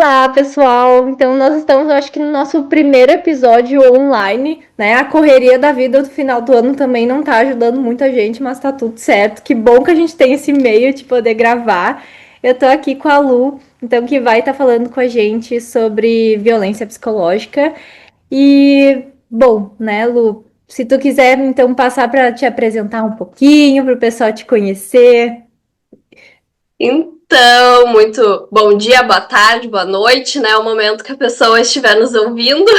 Olá, pessoal! Então, nós estamos, eu acho que no nosso primeiro episódio online, né? A correria da vida do final do ano também não tá ajudando muita gente, mas tá tudo certo. Que bom que a gente tem esse meio de poder gravar. Eu tô aqui com a Lu, então, que vai estar falando com a gente sobre violência psicológica. E, bom, né, Lu, se tu quiser, então, passar para te apresentar um pouquinho, para o pessoal te conhecer. Então, muito bom dia, boa tarde, boa noite, né? O momento que a pessoa estiver nos ouvindo.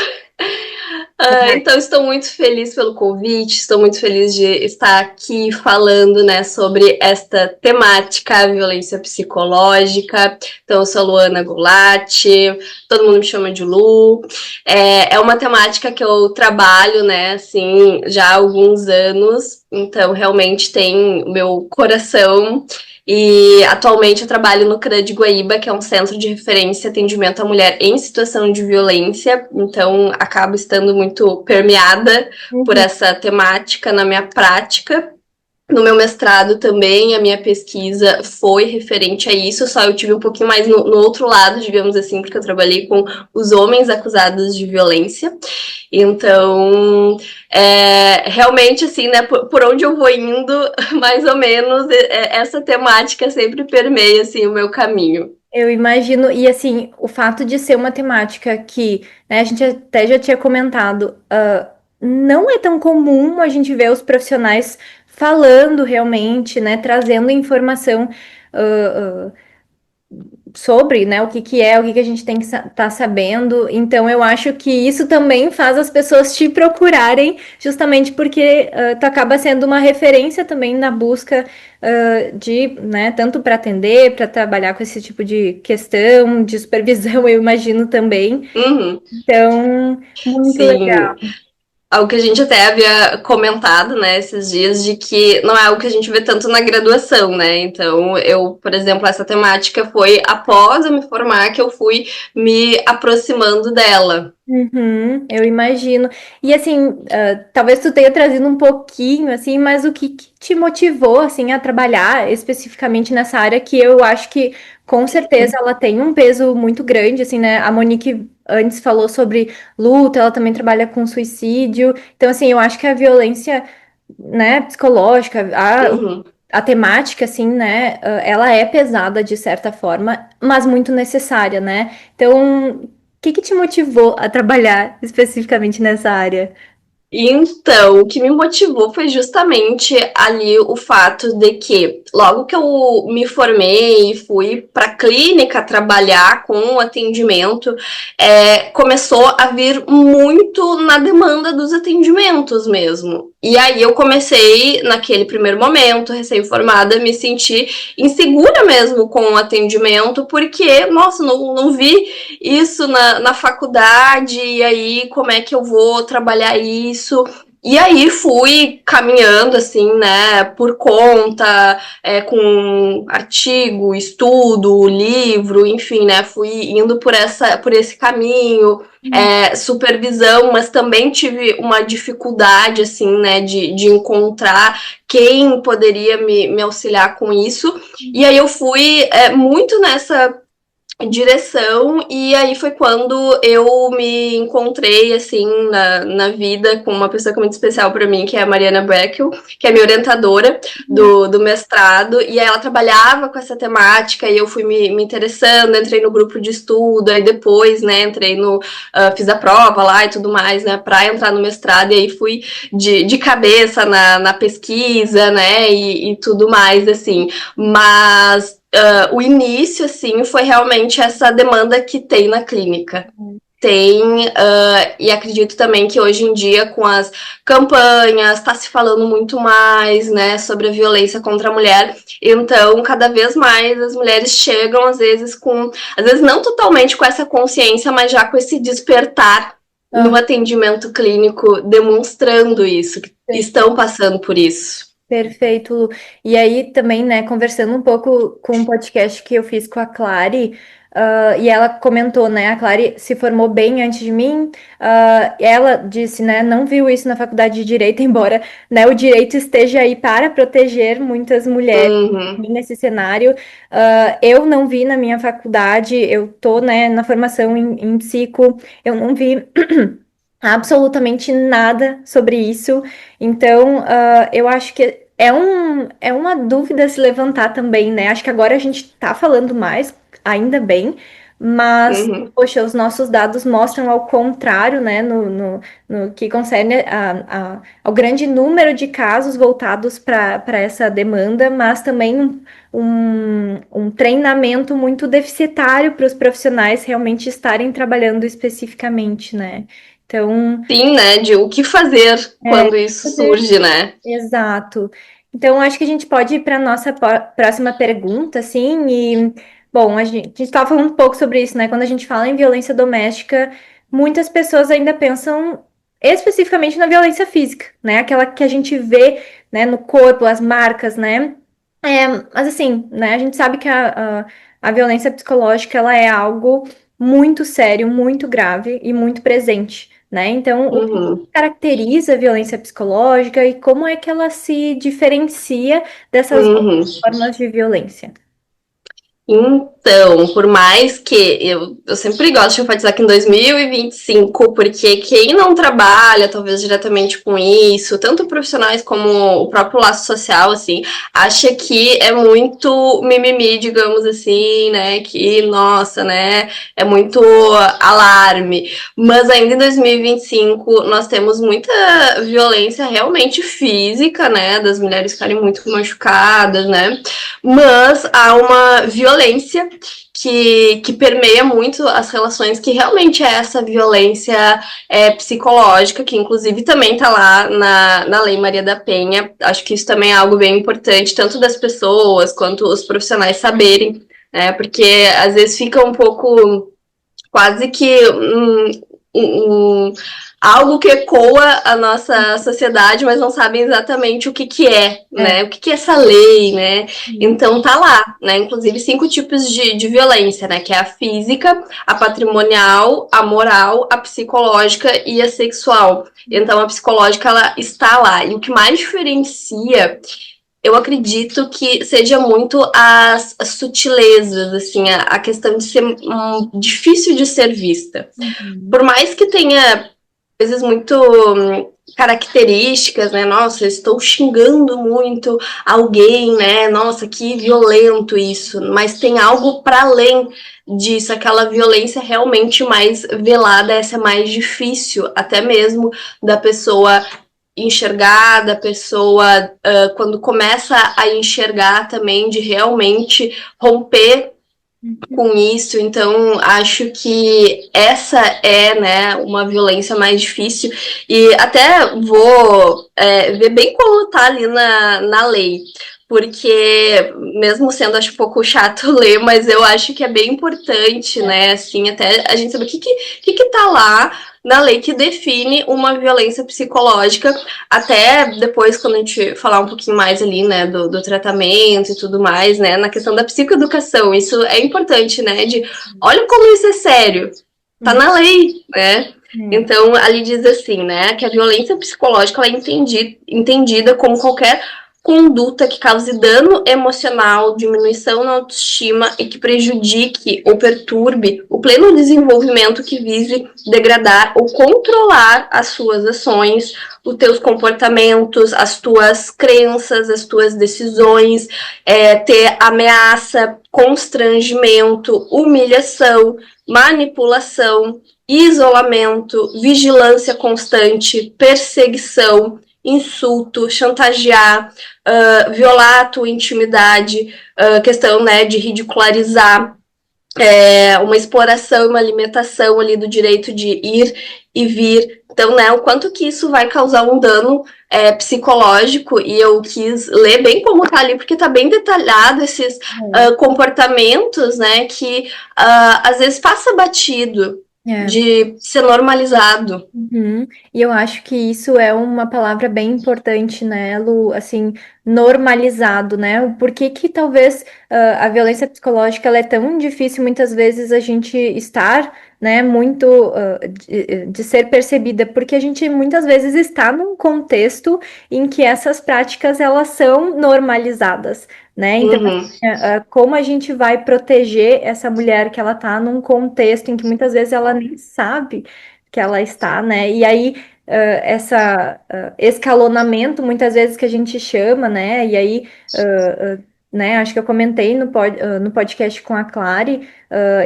Então, estou muito feliz pelo convite, estou muito feliz de estar aqui falando, né, sobre esta temática, a violência psicológica. Então, eu sou a Luana Goulart, todo mundo me chama de Lu. É uma temática que eu trabalho, né, assim, já há alguns anos. Então, realmente tem o meu coração. E atualmente eu trabalho no CRã de Guaíba, que é um centro de referência e atendimento à mulher em situação de violência. Então, acabo estando muito permeada por Uhum. essa temática na minha prática. No meu mestrado também, a minha pesquisa foi referente a isso, só eu tive um pouquinho mais no outro lado, digamos assim, porque eu trabalhei com os homens acusados de violência. Então, realmente, assim, né, por onde eu vou indo, mais ou menos, essa temática sempre permeia, assim, o meu caminho. Eu imagino, e assim, o fato de ser uma temática que, né, a gente até já tinha comentado, não é tão comum a gente ver os profissionais falando realmente, né, trazendo informação, ah, sobre, né, o que que a gente tem que estar sabendo. Então, eu acho que isso também faz as pessoas te procurarem, justamente porque tu acaba sendo uma referência também na busca de, né, tanto para atender, para trabalhar com esse tipo de questão, de supervisão, eu imagino também. Uhum. Então, muito Sim, legal. algo que a gente até havia comentado, né, esses dias, de que não é algo que a gente vê tanto na graduação, né? Então, eu, por exemplo, essa temática foi após eu me formar que eu fui me aproximando dela. Uhum, eu imagino. E assim, talvez tu tenha trazido um pouquinho, assim, mas o que te motivou, assim, a trabalhar especificamente nessa área que eu acho que, com certeza, ela tem um peso muito grande, assim, né? A Monique antes falou sobre luta, ela também trabalha com suicídio. Então, assim, eu acho que a violência, né, psicológica, Uhum. a temática, assim, né, ela é pesada de certa forma, mas muito necessária, né? Então, o que te motivou a trabalhar especificamente nessa área? Então, o que me motivou foi justamente ali o fato de que, logo que eu me formei e fui para a clínica trabalhar com o atendimento, começou a vir muito na demanda dos atendimentos mesmo. E aí eu comecei, naquele primeiro momento, recém-formada, me sentir insegura mesmo com o atendimento, porque, nossa, não vi isso na faculdade, e aí como é que eu vou trabalhar isso? E aí fui caminhando assim, né, por conta, com artigo, estudo, livro, enfim, né, fui indo por esse caminho, supervisão, mas também tive uma dificuldade, assim, né, de encontrar quem poderia me auxiliar com isso. E aí eu fui muito nessa direção, e aí foi quando eu me encontrei assim na vida com uma pessoa que é muito especial para mim, que é a Mariana Breckel, que é minha orientadora do mestrado, e aí ela trabalhava com essa temática e eu fui me interessando, entrei no grupo de estudo, aí depois, né, entrei no fiz a prova lá e tudo mais, né, para entrar no mestrado, e aí fui de cabeça na pesquisa, né, e tudo mais assim, mas o início, assim, foi realmente essa demanda que tem na clínica. Tem, e acredito também que hoje em dia, com as campanhas, está se falando muito mais, né, sobre a violência contra a mulher. Então, cada vez mais as mulheres chegam, às vezes não totalmente com essa consciência, mas já com esse despertar no Ah, atendimento clínico, demonstrando isso, que estão passando por isso. perfeito, Lu. E aí também, né, conversando um pouco com um podcast que eu fiz com a Clary, E ela comentou, né, a Clary se formou bem antes de mim, ela disse, né, não viu isso na faculdade de Direito, embora, né, o direito esteja aí para proteger muitas mulheres Uhum, nesse cenário. Eu não vi na minha faculdade, eu tô, né, na formação em psico, eu não vi absolutamente nada sobre isso. Então, eu acho que é uma dúvida a se levantar também, né? Acho que agora a gente tá falando mais, ainda bem, mas, uhum. poxa, os nossos dados mostram ao contrário, né? No que concerne ao grande número de casos voltados para essa demanda, mas também um treinamento muito deficitário para os profissionais realmente estarem trabalhando especificamente, né? Então, Sim, né? De o que fazer quando isso fazer. surge, né? Exato. Então, acho que a gente pode ir para a nossa próxima pergunta, assim, e, bom, a gente estava falando um pouco sobre isso, né? Quando a gente fala em violência doméstica, muitas pessoas ainda pensam especificamente na violência física, né? Aquela que a gente vê, né, no corpo, as marcas, né? Mas assim, né, a gente sabe que a violência psicológica, ela é algo muito sério, muito grave e muito presente, né? Então, o que Uhum. caracteriza a violência psicológica e como é que ela se diferencia dessas outras Uhum. formas de violência? Então, por mais que eu sempre gosto de enfatizar que em 2025, porque quem não trabalha, talvez diretamente com isso, tanto profissionais como o próprio laço social, assim, acha que é muito mimimi, digamos assim, né? Que, nossa, né? É muito alarme. Mas ainda em 2025, nós temos muita violência realmente física, né? Das mulheres ficarem muito machucadas, né? Mas há uma violência que permeia muito as relações, que realmente é essa violência psicológica, que inclusive também está lá na Lei Maria da Penha. Acho que isso também é algo bem importante, tanto das pessoas quanto os profissionais saberem, né? Porque às vezes fica um pouco quase que algo que ecoa a nossa sociedade, mas não sabem exatamente o que, que é, É, né? O que, que é essa lei, né? sim. Então tá lá, né? Inclusive 5 tipos de violência, né? Que é a física, a patrimonial, a moral, a psicológica e a sexual. Então a psicológica ela está lá. E o que mais diferencia eu acredito que seja muito as sutilezas, assim, a questão de ser difícil de ser vista. Uhum. Por mais que tenha coisas muito características, né? Nossa, eu estou xingando muito alguém, né? Nossa, que violento isso. Mas tem algo para além disso, aquela violência realmente mais velada, essa é mais difícil, até mesmo da pessoa enxergar, da pessoa quando começa a enxergar também, de realmente romper com isso. Então, acho que essa é, né, uma violência mais difícil. E até vou ver bem como tá ali na lei. Porque, mesmo sendo, acho um pouco chato ler, mas eu acho que é bem importante, É. né? Assim, até a gente saber o que tá lá na lei que define uma violência psicológica. Até depois, quando a gente falar um pouquinho mais ali, né, do tratamento e tudo mais, né, na questão da psicoeducação, isso é importante, né, de olha como isso é sério, tá Uhum. na lei, né? É. Então, ali diz assim, né, que a violência psicológica ela é entendida como qualquer conduta que cause dano emocional, diminuição na autoestima e que prejudique ou perturbe o pleno desenvolvimento que vise degradar ou controlar as suas ações, os teus comportamentos, as tuas crenças, as tuas decisões, ter ameaça, constrangimento, humilhação, manipulação, isolamento, vigilância constante, perseguição, insulto, chantagear, violar a tua intimidade, questão, né, de ridicularizar, uma exploração e uma limitação ali do direito de ir e vir. Então, né, o quanto que isso vai causar um dano psicológico, e eu quis ler bem como tá ali, porque tá bem detalhado esses comportamentos, né, que às vezes passa batido, É. de ser normalizado. Uhum. E eu acho que isso é uma palavra bem importante, né, Lu? Assim, normalizado, né? O porquê que talvez a violência psicológica ela é tão difícil muitas vezes a gente estar, né, muito de ser percebida, porque a gente muitas vezes está num contexto em que essas práticas elas são normalizadas, né? Então, Uhum, como a gente vai proteger essa mulher que ela está num contexto em que muitas vezes ela nem sabe que ela está, né? E aí, essa escalonamento, muitas vezes que a gente chama, né? E aí, né? Acho que eu comentei no podcast com a Clary,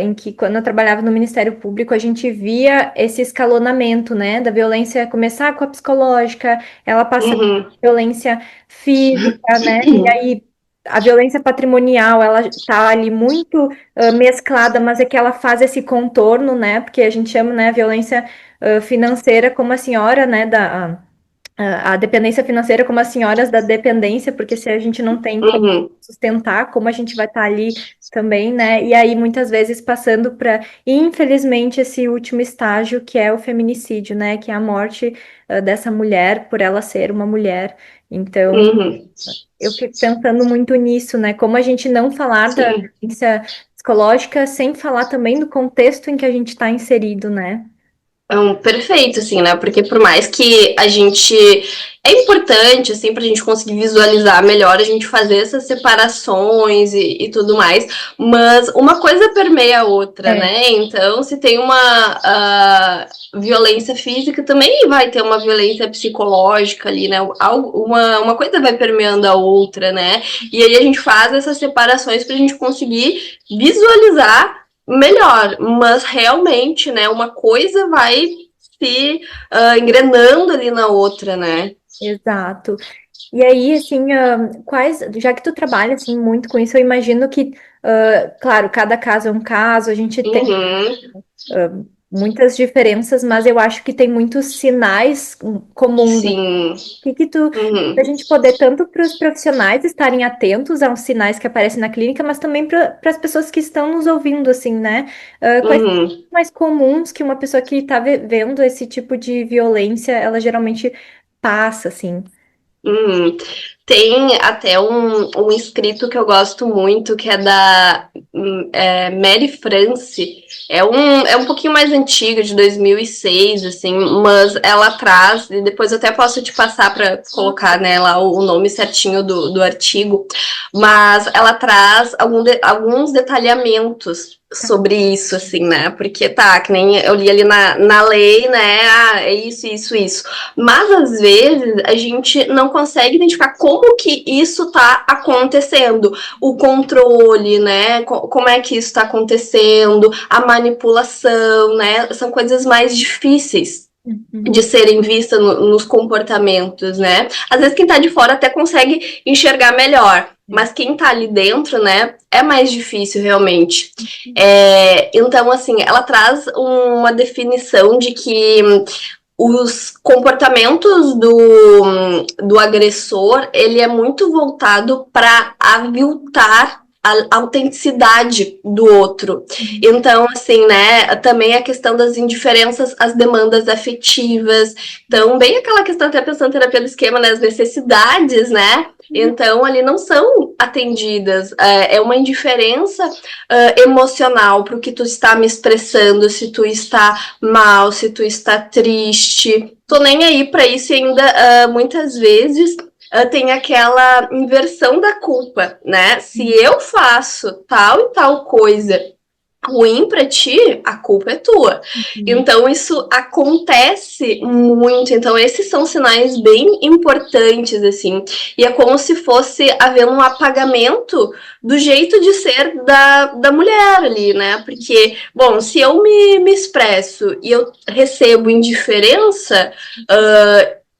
em que quando eu trabalhava no Ministério Público, a gente via esse escalonamento, né? Da violência começar com a psicológica, ela passar uhum, por violência física, né? E aí a violência patrimonial, ela tá ali muito mesclada, mas é que ela faz esse contorno, né? Porque a gente chama, né, a violência financeira como a senhora, né, a dependência financeira como as senhoras da dependência, porque se a gente não tem como uhum, sustentar, como a gente vai estar ali também, né? E aí muitas vezes passando para, infelizmente, esse último estágio que é o feminicídio, né? Que é a morte dessa mulher por ela ser uma mulher. Então, uhum. eu fico pensando muito nisso, né? Como a gente não falar da Sim. violência psicológica sem falar também do contexto em que a gente está inserido, né? Perfeito, assim, né? Porque por mais que a gente. É importante, assim, pra gente conseguir visualizar melhor, a gente fazer essas separações e tudo mais, mas uma coisa permeia a outra, É, né? Então, se tem uma violência física, também vai ter uma violência psicológica ali, né? Uma coisa vai permeando a outra, né? E aí a gente faz essas separações pra gente conseguir visualizar melhor, mas realmente, né, uma coisa vai se engrenando ali na outra, né? exato. E aí, assim, já que tu trabalha, assim, muito com isso, eu imagino que, claro, cada caso é um caso, a gente tem Uhum, muitas diferenças, mas eu acho que tem muitos sinais comuns, assim, sim. que tu, a Uhum, gente poder, tanto para os profissionais estarem atentos aos sinais que aparecem na clínica, mas também para as pessoas que estão nos ouvindo, assim, né? Quais são uhum, os mais comuns que uma pessoa que está vivendo esse tipo de violência, ela geralmente passa, assim? uhum. Tem até um escrito que eu gosto muito, que é da Mary France. É um pouquinho mais antigo, de 2006, assim, mas ela traz, e depois eu até posso te passar para colocar, né, lá o nome certinho do artigo, mas ela traz alguns detalhamentos sobre isso, assim, né? Porque tá, que nem eu li ali na lei, né? Ah, é isso. Mas às vezes a gente não consegue identificar como que isso está acontecendo, o controle, né? Como é que isso está acontecendo, a manipulação, né? São coisas mais difíceis Uhum. de serem vistas nos comportamentos, né? Às vezes quem tá de fora até consegue enxergar melhor, mas quem tá ali dentro, né, é mais difícil realmente. Então, assim, ela traz uma definição de que os comportamentos do agressor, ele é muito voltado para aviltar a autenticidade do outro. Uhum. Então, assim, né, também a questão das indiferenças às demandas afetivas. Então, bem aquela questão, até pensando em terapia do esquema, né, as necessidades, né, então ali não são atendidas. É uma indiferença emocional para o que tu está me expressando, se tu está mal, se tu está triste. Tô nem aí para isso e ainda muitas vezes tem aquela inversão da culpa, né? Se eu faço tal e tal coisa ruim para ti, a culpa é tua. Uhum. Então isso acontece muito. Então esses são sinais bem importantes assim. E é como se fosse haver um apagamento do jeito de ser da mulher ali, né? Porque, bom, se eu me expresso e eu recebo indiferença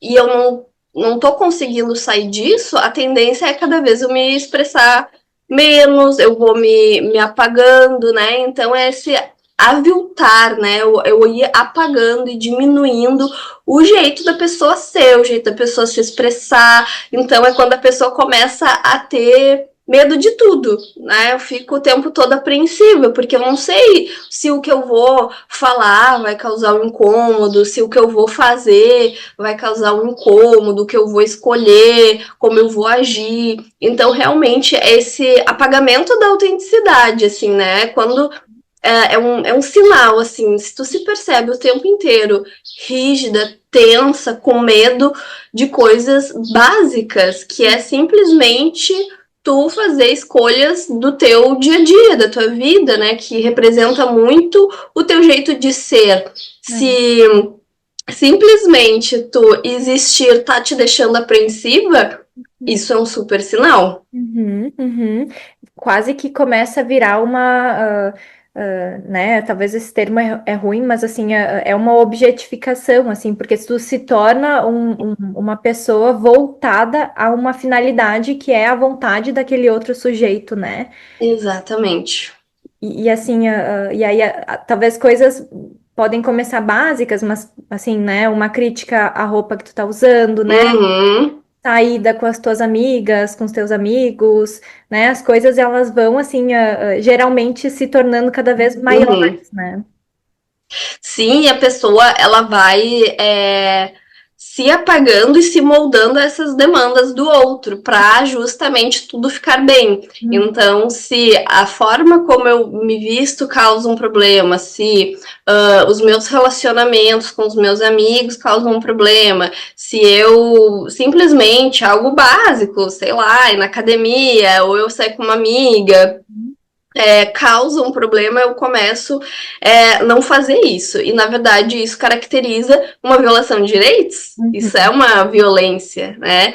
e eu não tô conseguindo sair disso, a tendência é cada vez eu me expressar menos, eu vou me apagando, né? Então é esse aviltar, né? Eu ia apagando e diminuindo o jeito da pessoa ser, o jeito da pessoa se expressar. Então é quando a pessoa começa a ter medo de tudo, né? Eu fico o tempo todo apreensiva, porque eu não sei se o que eu vou falar vai causar um incômodo, se o que eu vou fazer vai causar um incômodo, o que eu vou escolher, como eu vou agir. Então, realmente, esse apagamento da autenticidade, assim, né? Quando é um sinal, assim, se tu se percebe o tempo inteiro rígida, tensa, com medo de coisas básicas, que é simplesmente tu fazer escolhas do teu dia a dia, da tua vida, né, que representa muito o teu jeito de ser. Se simplesmente tu existir tá te deixando apreensiva, isso é um super sinal. Uhum, uhum. Quase que começa a virar uma, né? Talvez esse termo é ruim, mas assim é uma objetificação, assim, porque tu se torna uma pessoa voltada a uma finalidade que é a vontade daquele outro sujeito, né? Exatamente. E assim, e aí talvez coisas podem começar básicas, mas assim, né? Uma crítica à roupa que tu tá usando, né? Uhum, Saída com as tuas amigas, com os teus amigos, né? As coisas elas vão assim, geralmente se tornando cada vez uhum. maiores, né? Sim, a pessoa ela vai se apagando e se moldando a essas demandas do outro para justamente tudo ficar bem. Hum, Então, se a forma como eu me visto causa um problema, se os meus relacionamentos com os meus amigos causam um problema, se eu simplesmente algo básico, sei lá, ir na academia ou eu sair com uma amiga causa um problema, eu começo não fazer isso. E, na verdade, isso caracteriza uma violação de direitos. Isso é uhum, uma violência, né?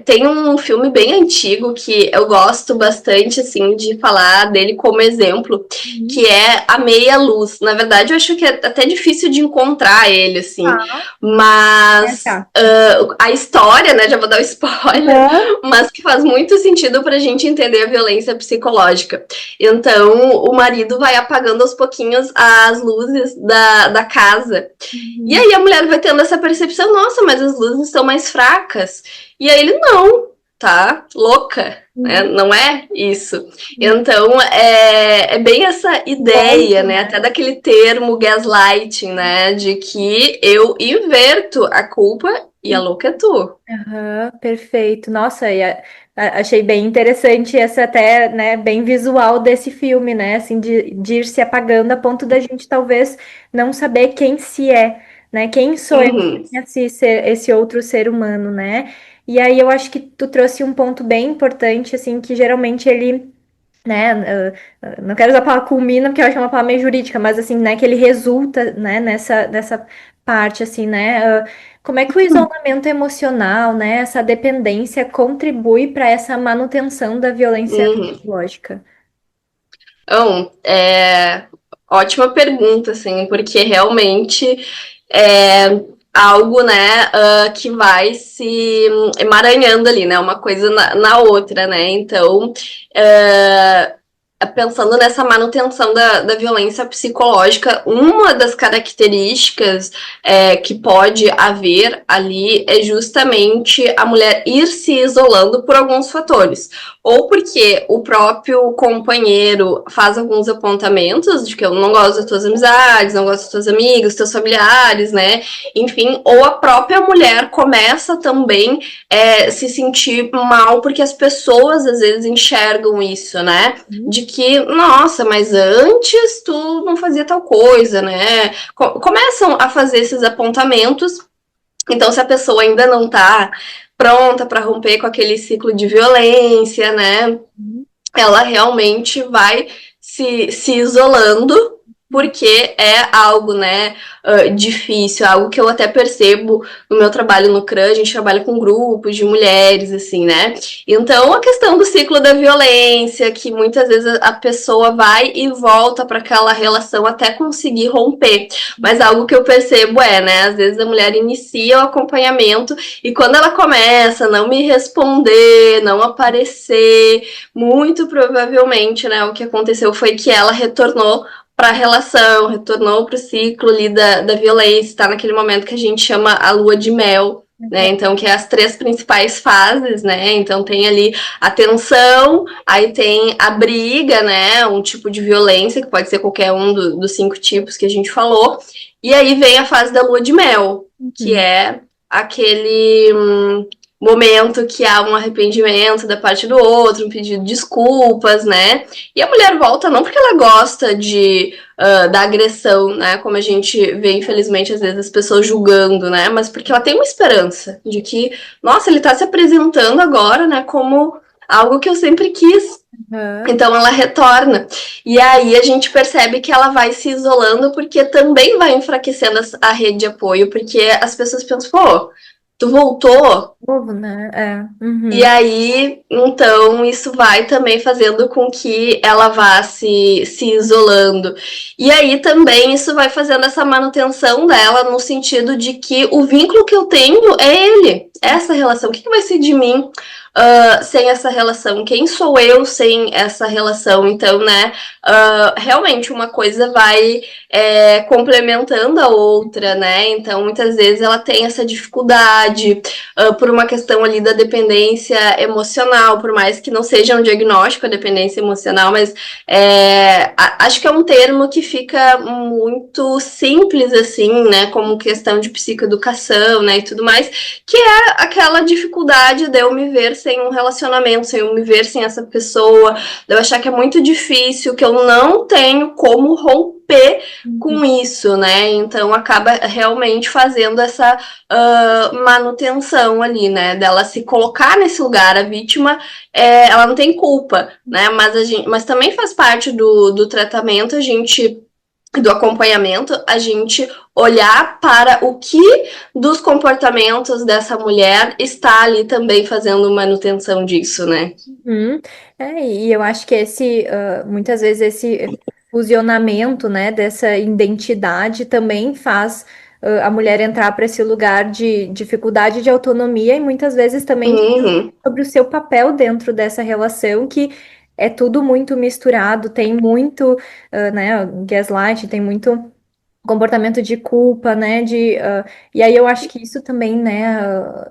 Tem um filme bem antigo que eu gosto bastante, assim, de falar dele como exemplo, uhum. que é A Meia Luz. Na verdade, eu acho que é até difícil de encontrar ele, assim. Tá, Mas tá. a história, né, já vou dar o spoiler, Aham. mas que faz muito sentido para a gente entender a violência psicológica. Então, o marido vai apagando aos pouquinhos as luzes da casa. E Uhum, aí a mulher vai tendo essa percepção: nossa, mas as luzes estão mais fracas. E aí ele: não, tá louca. Né? uhum. Não é isso. Então, é bem essa ideia, Ponto, né? né? Até daquele termo gaslighting, né? De que eu inverto a culpa e a louca é tu. Aham, perfeito. Nossa, achei bem interessante essa até, né, bem visual desse filme, né, assim, de ir se apagando a ponto da gente talvez não saber quem se é, né, quem sou eu Uhum, sem esse outro ser humano, né? E aí eu acho que tu trouxe um ponto bem importante, assim, que geralmente ele né, não quero usar a palavra culmina, porque eu acho que é uma palavra meio jurídica, mas assim, né, que ele resulta, né, nessa parte, assim, né, como é que o isolamento emocional, né, essa dependência contribui para essa manutenção da violência uhum. psicológica? Então, ótima pergunta, assim, porque realmente é algo, né, que vai se emaranhando ali, né, uma coisa na outra, né, então, uh, pensando nessa manutenção da violência psicológica, uma das características que pode haver ali é justamente a mulher ir se isolando por alguns fatores. Ou porque o próprio companheiro faz alguns apontamentos de que eu não gosto das tuas amizades, não gosto dos teus amigos, dos teus familiares, né? Enfim, ou a própria mulher começa também se sentir mal porque as pessoas às vezes enxergam isso, né? De que, nossa, mas antes tu não fazia tal coisa, né? Começam a fazer esses apontamentos. Então, se a pessoa ainda não tá pronta para romper com aquele ciclo de violência, né? Ela realmente vai se isolando porque é algo, né, difícil, algo que eu até percebo no meu trabalho no CRã, a gente trabalha com grupos de mulheres, assim, né, então a questão do ciclo da violência, que muitas vezes a pessoa vai e volta para aquela relação até conseguir romper, mas algo que eu percebo né, às vezes a mulher inicia o acompanhamento e quando ela começa a não me responder, não aparecer, muito provavelmente, né, o que aconteceu foi que ela retornou para a relação, retornou para o ciclo ali da violência, tá naquele momento que a gente chama a lua de mel, né? Então, que é as três principais fases, né? Então, tem ali a tensão, aí tem a briga, né? Um tipo de violência, que pode ser qualquer um dos cinco tipos que a gente falou. E aí vem a fase da lua de mel, que Uhum. é aquele momento que há um arrependimento da parte do outro, um pedido de desculpas, né? E a mulher volta não porque ela gosta da agressão, né? Como a gente vê, infelizmente, às vezes as pessoas julgando, né? Mas porque ela tem uma esperança de que, nossa, ele tá se apresentando agora, né? Como algo que eu sempre quis. Uhum. Então ela retorna. E aí a gente percebe que ela vai se isolando porque também vai enfraquecendo a rede de apoio, porque as pessoas pensam, pô, tu voltou, Novo, né? É. e Uhum. aí, então, isso vai também fazendo com que ela vá se isolando. E aí também isso vai fazendo essa manutenção dela no sentido de que o vínculo que eu tenho é ele, essa relação. O que vai ser de mim sem essa relação? Quem sou eu sem essa relação? Então, né, realmente uma coisa vai complementando a outra, né? Então, muitas vezes ela tem essa dificuldade por uma questão ali da dependência emocional, por mais que não seja um diagnóstico a dependência emocional, mas acho que é um termo que fica muito simples, assim, né, como questão de psicoeducação, né, e tudo mais, que é aquela dificuldade de eu me ver sem um relacionamento, sem eu me ver sem essa pessoa, de eu achar que é muito difícil, que eu não tenho como romper com Uhum. isso, né? Então acaba realmente fazendo essa manutenção ali, né? Dela se colocar nesse lugar, a vítima, ela não tem culpa, né? Mas também faz parte do tratamento, a gente do acompanhamento, a gente olhar para o que dos comportamentos dessa mulher está ali também fazendo manutenção disso, né? Uhum. E eu acho que muitas vezes esse fusionamento, né, dessa identidade também faz a mulher entrar para esse lugar de dificuldade de autonomia e muitas vezes também Uhum, sobre o seu papel dentro dessa relação, que é tudo muito misturado, tem muito, né, gaslight, tem muito comportamento de culpa, né? E aí eu acho que isso também, né?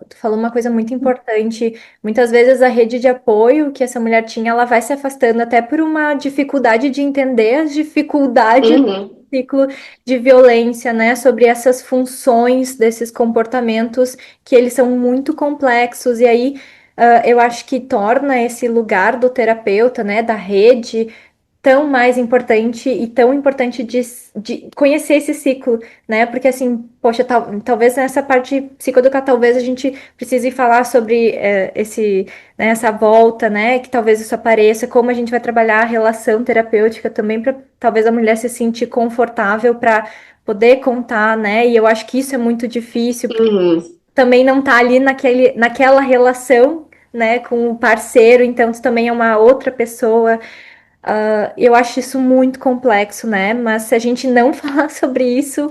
Tu falou uma coisa muito importante. Muitas vezes a rede de apoio que essa mulher tinha, ela vai se afastando até por uma dificuldade de entender as dificuldades do uhum, ciclo de violência, né? Sobre essas funções desses comportamentos que eles são muito complexos. E aí eu acho que torna esse lugar do terapeuta, né? Da rede tão mais importante e tão importante de conhecer esse ciclo, né? Porque assim, poxa, talvez nessa parte psicoeducativa, talvez a gente precise falar sobre né, essa volta, né? Que talvez isso apareça, como a gente vai trabalhar a relação terapêutica também para talvez a mulher se sentir confortável para poder contar, né? E eu acho que isso é muito difícil, porque uhum. também não tá ali naquela relação, né, com o parceiro, então isso também é uma outra pessoa. Eu acho isso muito complexo, né? Mas se a gente não falar sobre isso,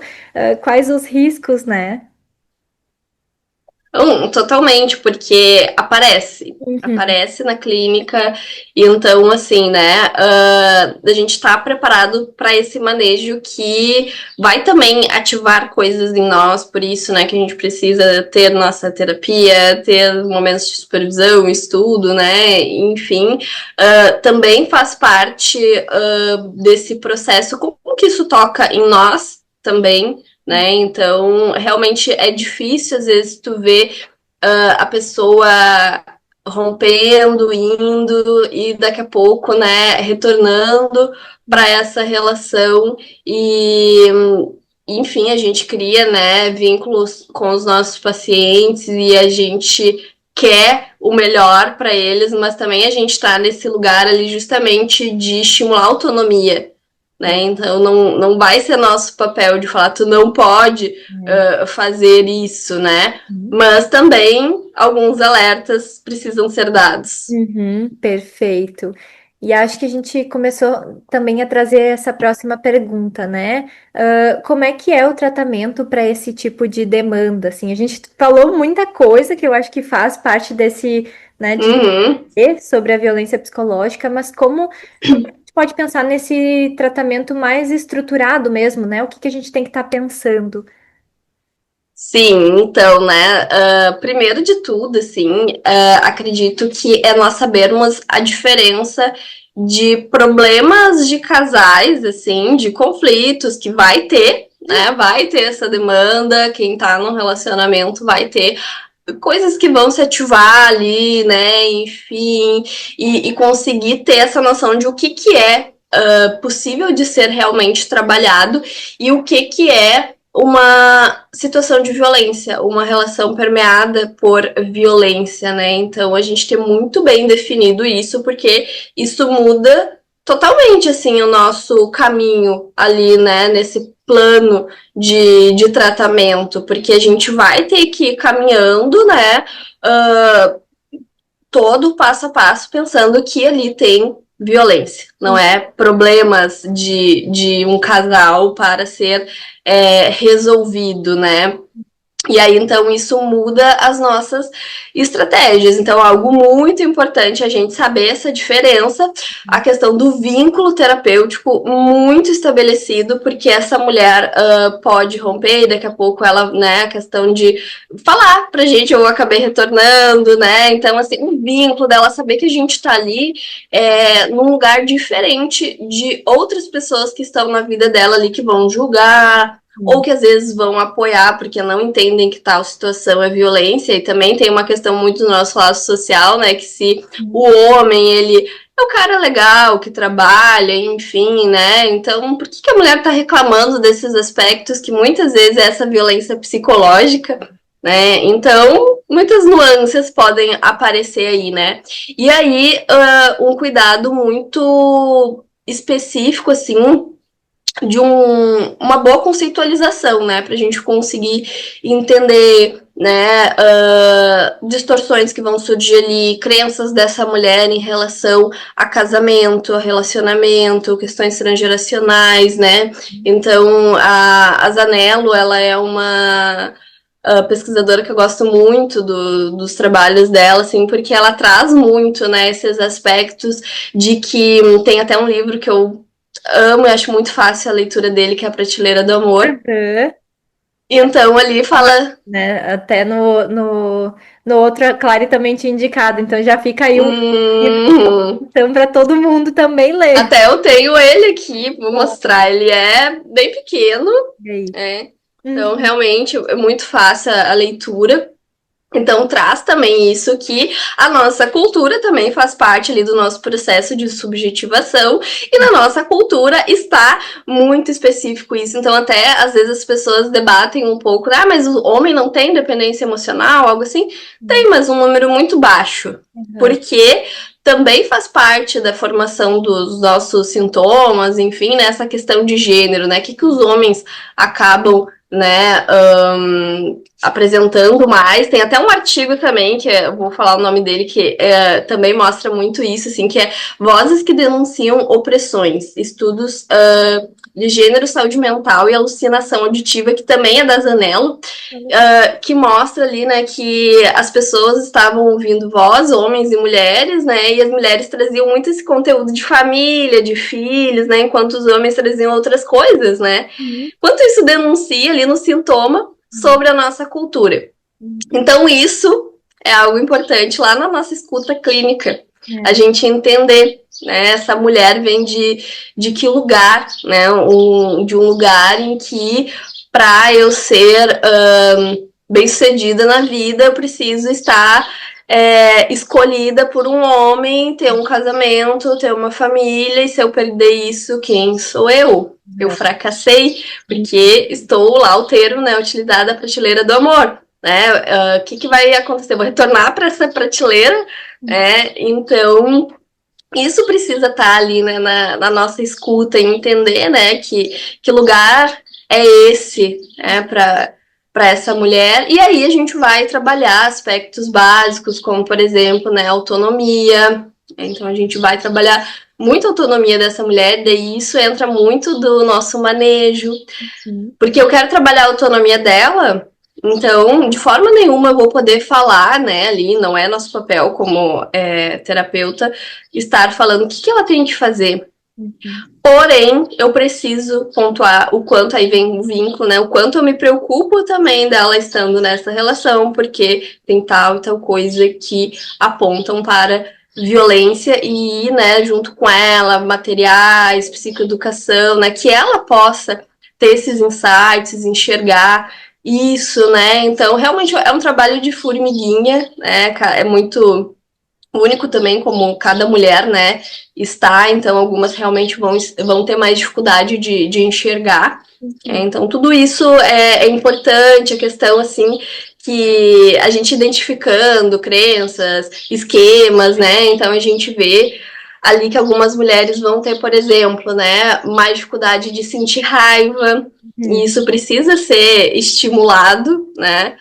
quais os riscos, né? Totalmente, porque Uhum, aparece na clínica, e então, assim, né, a gente está preparado para esse manejo que vai também ativar coisas em nós, por isso, né, que a gente precisa ter nossa terapia, ter momentos de supervisão, estudo, né, enfim, também faz parte desse processo, como que isso toca em nós também, né? Então, realmente é difícil, às vezes, tu ver a pessoa rompendo, indo e daqui a pouco, né, retornando para essa relação e enfim, a gente cria, né, vínculos com os nossos pacientes e a gente quer o melhor para eles, mas também a gente está nesse lugar ali justamente de estimular a autonomia, né? Então não vai ser nosso papel de falar tu não pode fazer isso, né? uhum. Mas também alguns alertas precisam ser dados. Uhum, perfeito. E acho que a gente começou também a trazer essa próxima pergunta, né? Como é que é o tratamento para esse tipo de demanda? Assim, a gente falou muita coisa que eu acho que faz parte desse, né, de Uhum. entender sobre a violência psicológica, mas como a gente pode pensar nesse tratamento mais estruturado mesmo, né? O que que a gente tem que estar pensando? Sim, então, né, primeiro de tudo, assim, acredito que é nós sabermos a diferença de problemas de casais, assim, de conflitos que vai ter, né, vai ter essa demanda, quem tá num relacionamento vai ter coisas que vão se ativar ali, né, enfim, e conseguir ter essa noção de o que que é possível de ser realmente trabalhado e o que é uma situação de violência, uma relação permeada por violência, né? Então a gente tem muito bem definido isso, porque isso muda totalmente assim o nosso caminho ali, né? Nesse plano de tratamento, porque a gente vai ter que ir caminhando, né? Todo passo a passo, pensando que ali tem violência, não é problemas de um casal para ser resolvido, né? E aí, então, isso muda as nossas estratégias. Então, algo muito importante é a gente saber essa diferença, a questão do vínculo terapêutico muito estabelecido, porque essa mulher pode romper e daqui a pouco ela, né, a questão de falar pra gente, eu acabei retornando, né? Então, assim, o vínculo dela saber que a gente tá ali num lugar diferente de outras pessoas que estão na vida dela ali que vão julgar, ou que às vezes vão apoiar porque não entendem que tal situação é violência, e também tem uma questão muito do nosso lado social, né, que se o homem, ele é o cara legal, que trabalha, enfim, né, então por que a mulher tá reclamando desses aspectos que muitas vezes é essa violência psicológica, né, então muitas nuances podem aparecer aí, né, e aí um cuidado muito específico, assim, de uma boa conceitualização, né, para a gente conseguir entender, né, distorções que vão surgir ali, crenças dessa mulher em relação a casamento, a relacionamento, questões transgeracionais, né, então a Zanello, ela é uma pesquisadora que eu gosto muito dos trabalhos dela, assim, porque ela traz muito, né, esses aspectos de que tem até um livro que eu amo e acho muito fácil a leitura dele, que é A Prateleira do Amor. Uhum. Então ali fala. Né? Até no outro, a Clary também tinha indicado, então já fica aí um Hum, então para todo mundo também ler. até eu tenho ele aqui, vou mostrar. Ele é bem pequeno, E aí? né? Então Uhum. realmente é muito fácil a leitura. Então traz também isso que a nossa cultura também faz parte ali do nosso processo de subjetivação e na nossa cultura está muito específico isso. Então até às vezes as pessoas debatem um pouco, ah, mas o homem não tem dependência emocional, algo assim. Tem, mas um número muito baixo. Uhum. Porque também faz parte da formação dos nossos sintomas, enfim, nessa questão de gênero, né? O que os homens acabam, né, apresentando mais. Tem até um artigo também, que eu vou falar o nome dele, que também mostra muito isso, assim, que é Vozes que Denunciam Opressões, estudos de gênero, saúde mental e alucinação auditiva, que também é da Zanello, que mostra ali, né, que as pessoas estavam ouvindo voz, homens e mulheres, né, e as mulheres traziam muito esse conteúdo de família, de filhos, né, enquanto os homens traziam outras coisas, né. Uhum. Quanto isso denuncia ali no sintoma sobre a nossa cultura. Então, isso é algo importante lá na nossa escuta clínica. A gente entender, né, essa mulher vem de que lugar, né, de um lugar em que para eu ser bem-sucedida na vida, eu preciso estar escolhida por um homem, ter um casamento, ter uma família, e se eu perder isso, quem sou eu? Eu fracassei, porque estou lá o termo, né, utilizado a prateleira do amor. Né? O que vai acontecer? Eu vou retornar para essa prateleira, né? Então isso precisa estar ali, né, na nossa escuta e entender, né, que lugar é esse, né, para essa mulher. E aí a gente vai trabalhar aspectos básicos, como, por exemplo, né, autonomia. Então a gente vai trabalhar muita autonomia dessa mulher, daí isso entra muito do nosso manejo, porque eu quero trabalhar a autonomia dela. Então, de forma nenhuma eu vou poder falar, né, ali, não é nosso papel como terapeuta, estar falando o que ela tem que fazer. Uhum. Porém, eu preciso pontuar o quanto aí vem o vínculo, né? O quanto eu me preocupo também dela estando nessa relação, porque tem tal e tal coisa que apontam para violência e, né, junto com ela, materiais, psicoeducação, né, que ela possa ter esses insights, enxergar isso, né? Então, realmente é um trabalho de formiguinha, né? É muito único também, como cada mulher, né, está, então algumas realmente vão ter mais dificuldade de enxergar. Uhum. Então, tudo isso é importante, a questão, assim, que a gente identificando crenças, esquemas, né, então a gente vê ali que algumas mulheres vão ter, por exemplo, né, mais dificuldade de sentir raiva, e Uhum. isso precisa ser estimulado, né,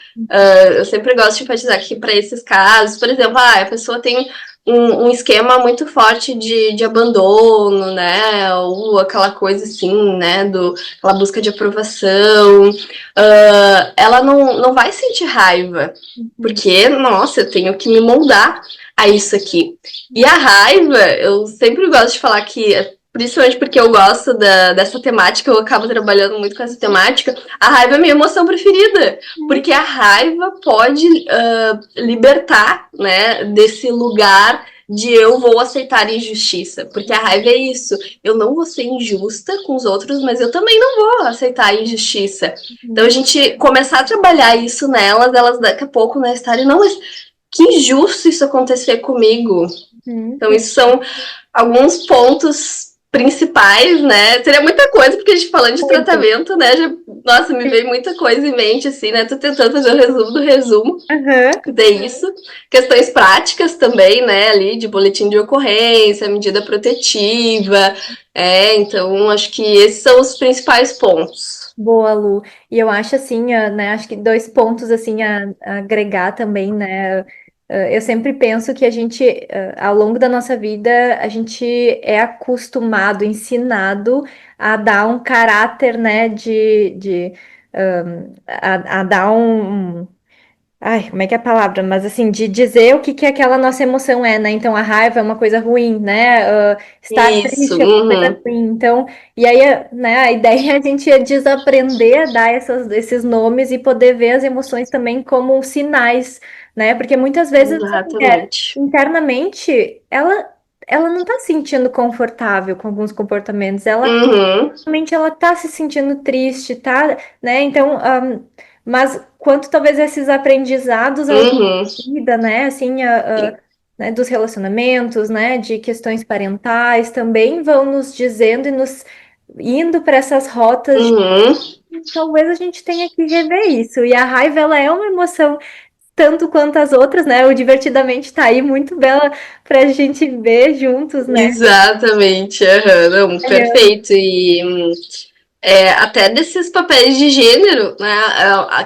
eu sempre gosto de enfatizar que para esses casos, por exemplo, a pessoa tem um esquema muito forte de abandono, né? Ou aquela coisa assim, né? Aquela busca de aprovação. Ela não vai sentir raiva, Uhum. porque, nossa, eu tenho que me moldar a isso aqui. E a raiva, eu sempre gosto de falar que principalmente porque eu gosto dessa temática, eu acabo trabalhando muito com essa temática. A raiva é a minha emoção preferida, porque a raiva pode libertar, né, desse lugar de eu vou aceitar injustiça, porque a raiva é isso. Eu não vou ser injusta com os outros, mas eu também não vou aceitar a injustiça. Então a Uhum. gente começar a trabalhar isso nelas, elas daqui a pouco na estarem, não, mas que injusto isso acontecer comigo. Uhum. Então, isso são alguns pontos principais, né? Seria muita coisa, porque a gente falando de Muito. tratamento, né? Já, nossa, me veio muita coisa em mente, assim, né? Tô tentando fazer o resumo do resumo. Aham. Daí isso. Questões práticas também, né? Ali de boletim de ocorrência, medida protetiva. Então, acho que esses são os principais pontos. Boa, Lu. E eu acho assim, né, acho que dois pontos assim a agregar também, né? Eu sempre penso que a gente, ao longo da nossa vida, a gente é acostumado, ensinado a dar um caráter, né, a dar ai, como é que é a palavra? Mas assim, de dizer o que que aquela nossa emoção é, né? Então a raiva é uma coisa ruim, né? Estar Isso. triste é uma coisa Uhum. ruim. Então, e aí, né, a ideia é a gente é desaprender a dar esses nomes e poder ver as emoções também como sinais, né? Porque muitas vezes a mulher, Exatamente. internamente, ela não tá se sentindo confortável com alguns comportamentos. Ela Uhum. realmente ela tá se sentindo triste, tá, né? Então, mas quanto talvez esses aprendizados ao longo Uhum. da vida, né? Assim, né, dos relacionamentos, né? De questões parentais também vão nos dizendo e nos indo para essas rotas de Uhum. talvez a gente tenha que rever isso. E a raiva, ela é uma emoção tanto quanto as outras, né? O Divertidamente tá aí muito bela pra gente ver juntos, né? Exatamente, não, perfeito. E até desses papéis de gênero, né?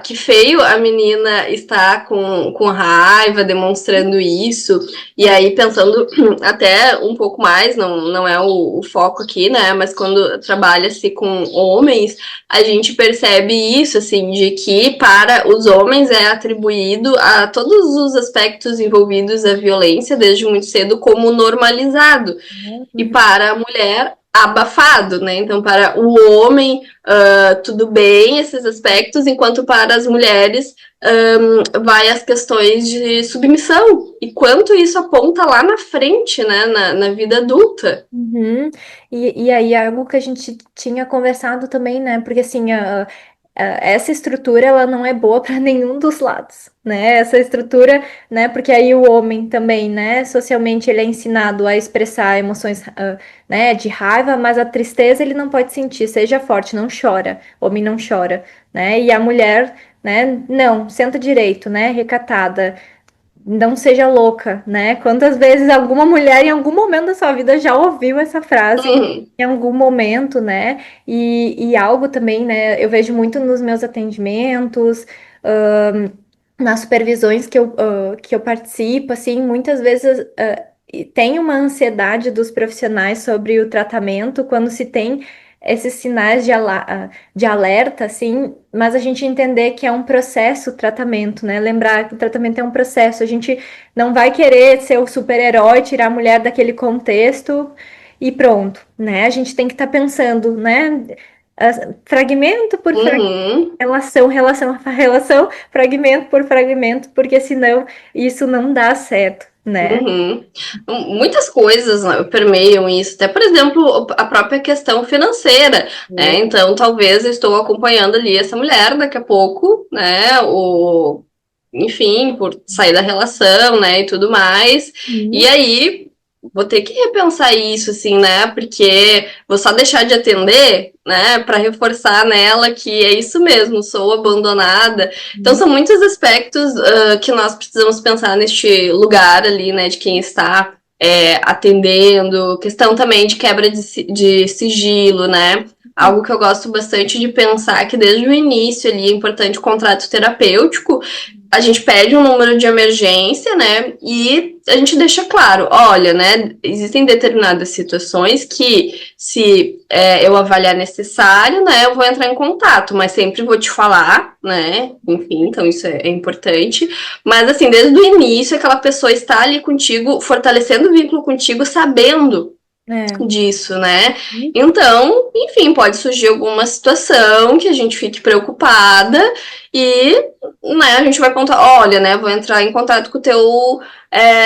Que feio a menina está com raiva, demonstrando isso, e aí pensando até um pouco mais, não é o foco aqui, né? Mas quando trabalha-se com homens, a gente percebe isso, assim, de que para os homens é atribuído a todos os aspectos envolvidos a violência desde muito cedo como normalizado. E Uhum. para a mulher, abafado, né? Então, para o homem, tudo bem esses aspectos, enquanto para as mulheres vai as questões de submissão. E quanto isso aponta lá na frente, né? Na vida adulta. Uhum. E aí, algo que a gente tinha conversado também, né? Porque assim, essa estrutura ela não é boa para nenhum dos lados, né? Essa estrutura, né? Porque aí o homem também, né? Socialmente ele é ensinado a expressar emoções, né? De raiva, mas a tristeza ele não pode sentir. Seja forte, não chora. Homem não chora, né? E a mulher, né? Não, senta direito, né? Recatada. Não seja louca, né? Quantas vezes alguma mulher em algum momento da sua vida já ouviu essa frase Uhum. em algum momento, né? E algo também, né? Eu vejo muito nos meus atendimentos, nas supervisões que eu participo, assim, muitas vezes tem uma ansiedade dos profissionais sobre o tratamento quando se tem esses sinais de alerta, assim, mas a gente entender que é um processo o tratamento, né? Lembrar que o tratamento é um processo, a gente não vai querer ser o super-herói, tirar a mulher daquele contexto e pronto, né? A gente tem que estar pensando, né? Fragmento por fragmento, Uhum. relação a relação, fragmento por fragmento, porque senão isso não dá certo, né? Uhum. Muitas coisas, né, permeiam isso, até por exemplo, a própria questão financeira, né? Então, talvez eu estou acompanhando ali essa mulher daqui a pouco, né? Enfim, por sair da relação, né, e tudo mais. E Uhum. aí vou ter que repensar isso, assim, né? Porque vou só deixar de atender, né, para reforçar nela que é isso mesmo, sou abandonada. Então são muitos aspectos que nós precisamos pensar neste lugar ali, né, de quem está atendendo, questão também de quebra de sigilo, né? Algo que eu gosto bastante de pensar que desde o início ali é importante o contrato terapêutico, a gente pede um número de emergência, né? E a gente deixa claro, olha, né? Existem determinadas situações que, se eu avaliar necessário, né? Eu vou entrar em contato, mas sempre vou te falar, né? Enfim, então isso é importante. Mas assim, desde o início, aquela pessoa está ali contigo, fortalecendo o vínculo contigo, sabendo É. disso, né? Então, enfim, pode surgir alguma situação que a gente fique preocupada e, né, a gente vai contar, olha, né, vou entrar em contato com o teu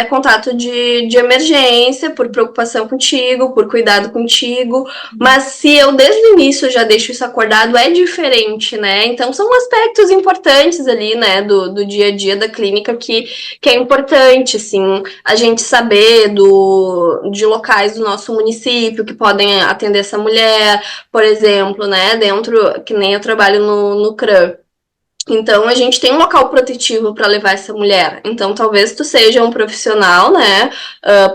contato de emergência por preocupação contigo, por cuidado contigo, mas se eu desde o início já deixo isso acordado, é diferente, né? Então são aspectos importantes ali, né, do dia a dia da clínica que é importante, assim, a gente saber de locais do nosso município que podem atender essa mulher, por exemplo, né, dentro, que nem eu trabalho no CRAM. Então a gente tem um local protetivo para levar essa mulher. Então talvez tu seja um profissional, né,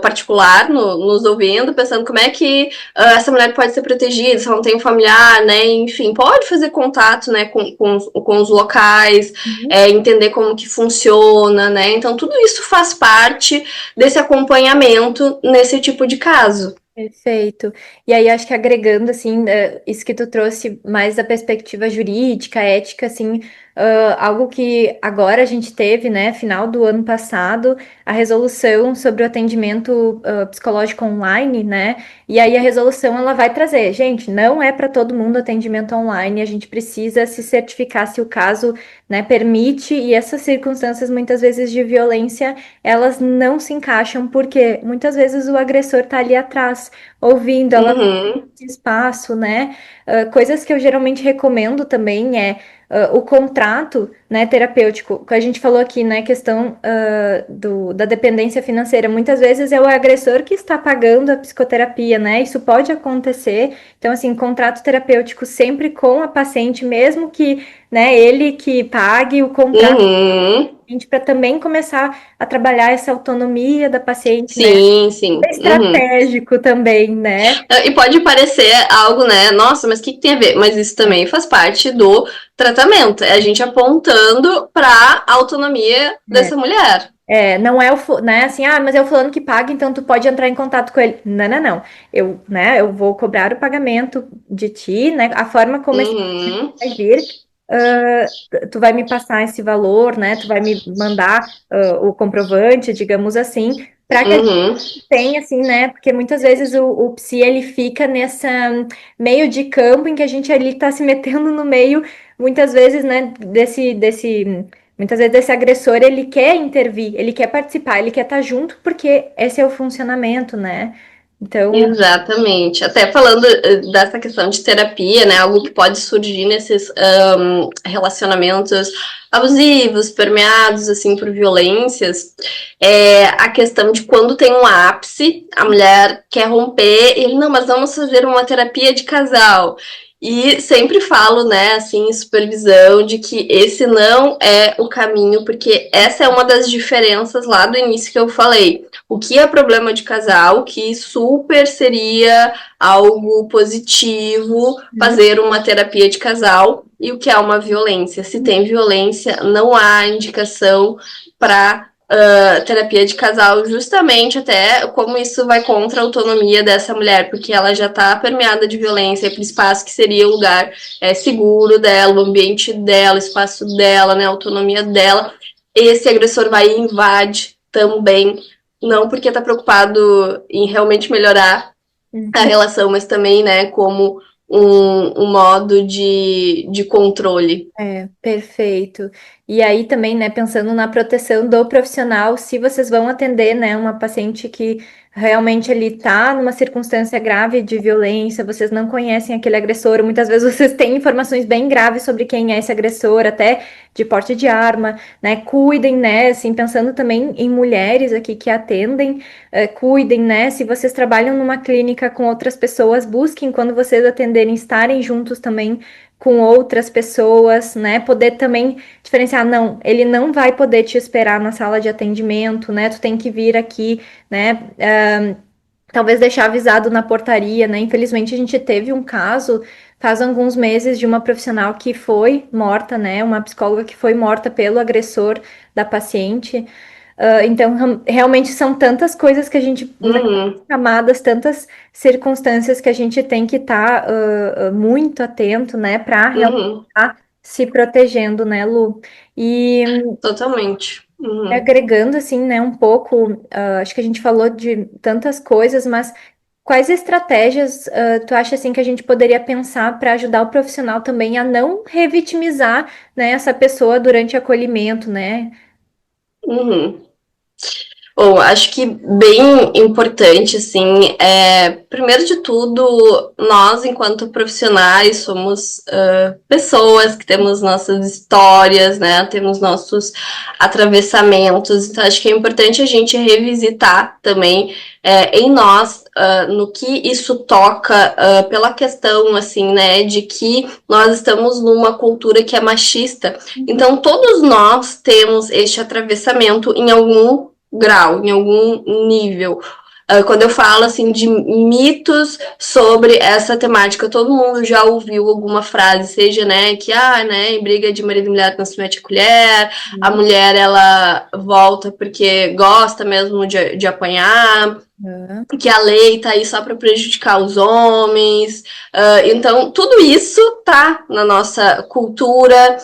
particular, nos ouvindo, pensando como é que essa mulher pode ser protegida, se ela não tem um familiar, né, enfim, pode fazer contato, né, com os locais, Uhum. entender como que funciona, né. Então tudo isso faz parte desse acompanhamento nesse tipo de caso. Perfeito. E aí, acho que agregando, assim, isso que tu trouxe mais da perspectiva jurídica, ética, assim, algo que agora a gente teve, né, final do ano passado, a resolução sobre o atendimento, psicológico online, né, e aí a resolução, ela vai trazer, gente, não é para todo mundo atendimento online, a gente precisa se certificar se o caso, né, permite, e essas circunstâncias, muitas vezes, de violência, elas não se encaixam, porque muitas vezes o agressor está ali atrás, ouvindo, ela Uhum, tem espaço, né? Coisas que eu geralmente recomendo também é o contrato, né, terapêutico, que a gente falou aqui, né, questão da dependência financeira. Muitas vezes é o agressor que está pagando a psicoterapia, né? Isso pode acontecer. Então, assim, contrato terapêutico sempre com a paciente, mesmo que, né, ele que pague o contrato uhum. para também começar a trabalhar essa autonomia da paciente, né? Sim, sim. É Uhum. estratégico também, né? E pode parecer algo, né? Nossa, mas o que tem a ver? Mas isso também faz parte do tratamento. É a gente apontando para a autonomia É. dessa mulher. Não é né, assim, mas é o fulano que paga, então tu pode entrar em contato com ele. Não, não, não. Eu vou cobrar o pagamento de ti, né? A forma como esse pagamento Uhum, vai vir, tu vai me passar esse valor, né? Tu vai me mandar o comprovante, digamos assim, para que a gente uhum, tenha, assim, né? Porque muitas vezes o psi, ele fica nessa meio de campo em que a gente ali tá se metendo no meio, muitas vezes, né, muitas vezes esse agressor, ele quer intervir, ele quer participar, ele quer estar junto, porque esse é o funcionamento, né? Então, exatamente. Até falando dessa questão de terapia, né? Algo que pode surgir nesses relacionamentos abusivos, permeados assim por violências, é a questão de quando tem um ápice, a mulher quer romper, e ele, não, mas vamos fazer uma terapia de casal. E sempre falo, né, assim, em supervisão, de que esse não é o caminho, porque essa é uma das diferenças lá do início que eu falei. O que é problema de casal, que super seria algo positivo fazer uma terapia de casal, e o que é uma violência. Se tem violência, não há indicação para terapia de casal, justamente até como isso vai contra a autonomia dessa mulher, porque ela já está permeada de violência, para o espaço que seria o lugar seguro dela, o ambiente dela, o espaço dela, né, a autonomia dela. Esse agressor vai e invade também, não porque está preocupado em realmente melhorar a relação, mas também, né, como um modo de controle. Perfeito. E aí também, né, pensando na proteção do profissional, se vocês vão atender, né, uma paciente que realmente ele tá numa circunstância grave de violência, vocês não conhecem aquele agressor, muitas vezes vocês têm informações bem graves sobre quem é esse agressor, até de porte de arma, né, cuidem, né, assim, pensando também em mulheres aqui que atendem, cuidem, né, se vocês trabalham numa clínica com outras pessoas, busquem quando vocês atenderem, estarem juntos também com outras pessoas, né? Poder também diferenciar, não, ele não vai poder te esperar na sala de atendimento, né? Tu tem que vir aqui, né? Talvez deixar avisado na portaria, né? Infelizmente a gente teve um caso faz alguns meses de uma profissional que foi morta, né? Uma psicóloga que foi morta pelo agressor da paciente. Então, realmente são tantas coisas que a gente, né, Uhum, camadas, tantas circunstâncias que a gente tem que estar muito atento, né, para realmente uhum, estar se protegendo, né, Lu? E totalmente. Uhum, agregando, assim, né, um pouco, acho que a gente falou de tantas coisas, mas quais estratégias tu acha, assim, que a gente poderia pensar para ajudar o profissional também a não revitimizar, né, essa pessoa durante o acolhimento, né? uhum. Bom, acho que bem importante, assim, primeiro de tudo, nós, enquanto profissionais, somos pessoas que temos nossas histórias, né? Temos nossos atravessamentos, então acho que é importante a gente revisitar também em nós, no que isso toca, pela questão, assim, né, de que nós estamos numa cultura que é machista. Então, todos nós temos este atravessamento em algum grau, em algum nível. Quando eu falo assim de mitos sobre essa temática, todo mundo já ouviu alguma frase, seja, né, que né, em briga de marido e mulher não se mete a colher, a mulher ela volta porque gosta mesmo de apanhar, Uhum. que a lei tá aí só para prejudicar os homens. Então, tudo isso tá na nossa cultura.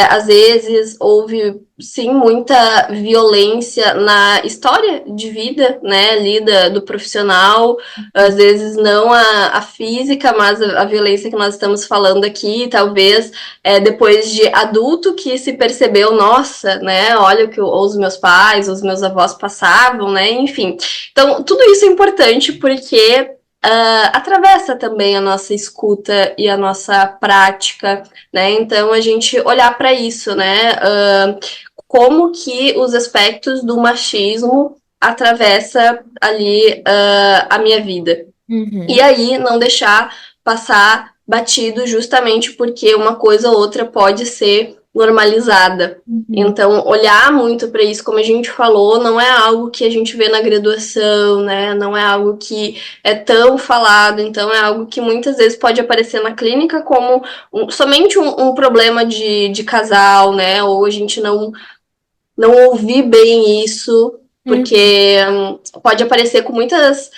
Às vezes houve sim muita violência na história de vida, né, ali do profissional. Às vezes não a física, mas a violência que nós estamos falando aqui, talvez depois de adulto que se percebeu, nossa, né, olha o que os meus pais, os meus avós passavam, né, enfim. Então, tudo isso é importante porque atravessa também a nossa escuta e a nossa prática, né? Então, a gente olhar para isso, né? Como que os aspectos do machismo atravessa ali a minha vida. E Uhum. aí, não deixar passar batido justamente porque uma coisa ou outra pode ser normalizada. Uhum. Então, olhar muito para isso, como a gente falou, não é algo que a gente vê na graduação, né? Não é algo que é tão falado, então é algo que muitas vezes pode aparecer na clínica como somente um problema de casal, né? Ou a gente não ouvir bem isso, Uhum. porque pode aparecer com muitas,